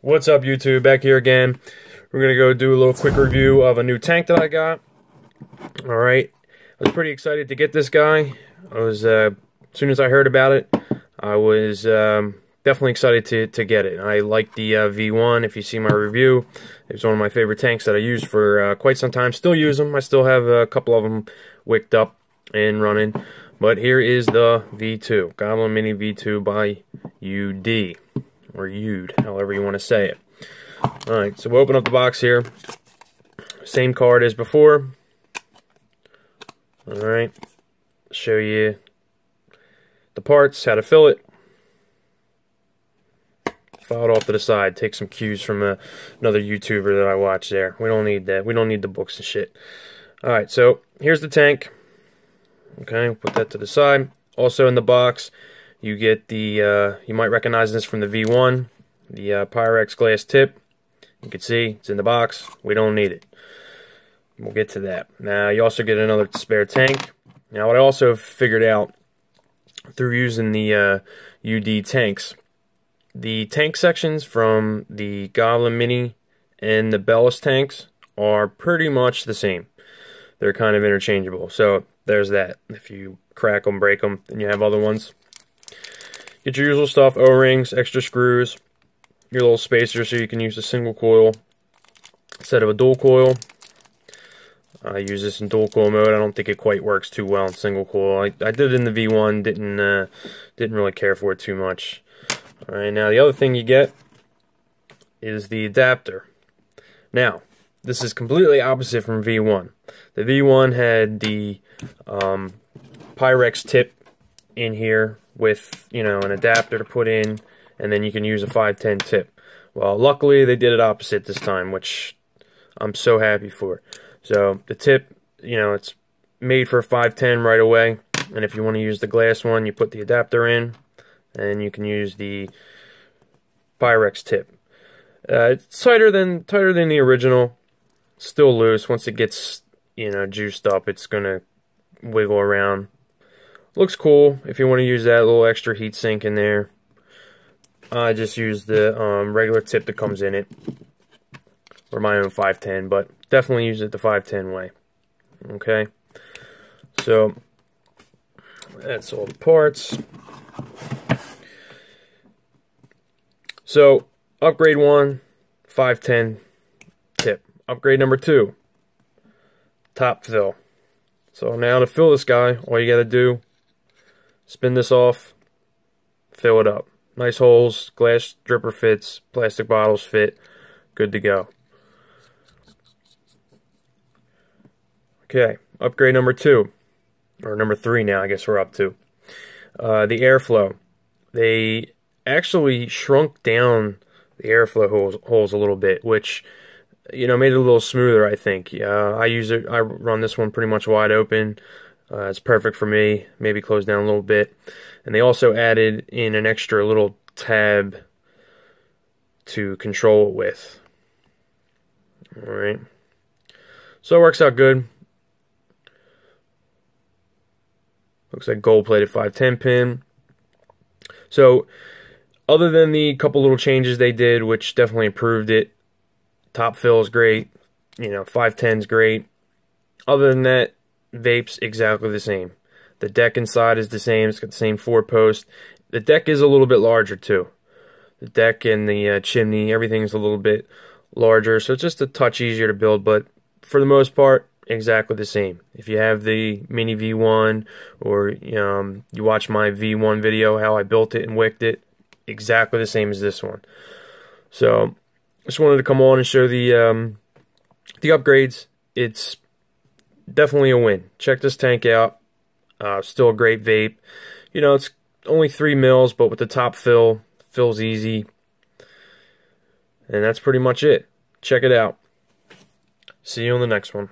What's up, YouTube? Back here again. We're going to go do a little quick review of a new tank that I got. Alright, I was pretty excited to get this guy. As soon as I heard about it, I was definitely excited to get it. I like the V1. If you see my review, it's one of my favorite tanks that I used for quite some time. Still use them. I still have a couple of them wicked up and running. But here is the V2. Goblin Mini V2 by UD. Or Ude, however you want to say it. Alright, so we'll open up the box here. Same card as before. Alright, show you the parts, how to fill it. File it off to the side. Take some cues from another YouTuber that I watch there. We don't need that. We don't need the books and shit. Alright, so here's the tank. Okay, put that to the side. Also in the box, you get the, you might recognize this from the V1, the Pyrex glass tip. You can see it's in the box. We don't need it. We'll get to that. Now, you also get another spare tank. Now, what I also figured out through using the UD tanks, the tank sections from the Goblin Mini and the Bellis tanks are pretty much the same. They're kind of interchangeable. So, there's that. If you crack them, break them, then you have other ones. Get your usual stuff, O-rings, extra screws, your little spacer so you can use a single coil instead of a dual coil. I use this in dual coil mode. I don't think it quite works too well in single coil. I did it in the V1, didn't really care for it too much. Alright, now the other thing you get is the adapter. Now, this is completely opposite from V1. The V1 had the Pyrex tip in here with, you know, an adapter to put in, and then you can use a 510 tip. Well, luckily they did it opposite this time, which I'm so happy for. So the tip, you know, it's made for a 510 right away, and if you want to use the glass one, you put the adapter in, and you can use the Pyrex tip. It's tighter than the original. Still loose. Once it gets, you know, juiced up, it's gonna wiggle around. Looks cool if you want to use that little extra heat sink in there. I just use the regular tip that comes in it, or my own 510, but definitely use it the 510 way. Okay, so that's all the parts. So upgrade 1, 510 tip. Upgrade number 2, top fill. So now to fill this guy, all you gotta do, spin this off, fill it up. Nice holes, glass dripper fits, plastic bottles fit, good to go. Okay, upgrade number 2, or number 3 now, I guess we're up to. The airflow. They actually shrunk down the airflow holes a little bit, which, you know, made it a little smoother, I think. I run this one pretty much wide open. It's perfect for me. Maybe close down a little bit. And they also added in an extra little tab to control it with. Alright. So it works out good. Looks like gold-plated 510 pin. So, other than the couple little changes they did, which definitely improved it, top fill is great, you know, 510's great. Other than that, Vape's exactly the same. The deck inside is the same. It's got the same 4-post. The deck is a little bit larger too. The deck and the chimney, everything's a little bit larger, so it's just a touch easier to build, but for the most part, exactly the same. If you have the Mini V1, or you watch my V1 video, how I built it and wicked it, exactly the same as this one. So, just wanted to come on and show the upgrades. It's definitely a win. Check this tank out. Still a great vape. You know, it's only 3 mils, but with the top fill, fills easy. And that's pretty much it. Check it out. See you on the next one.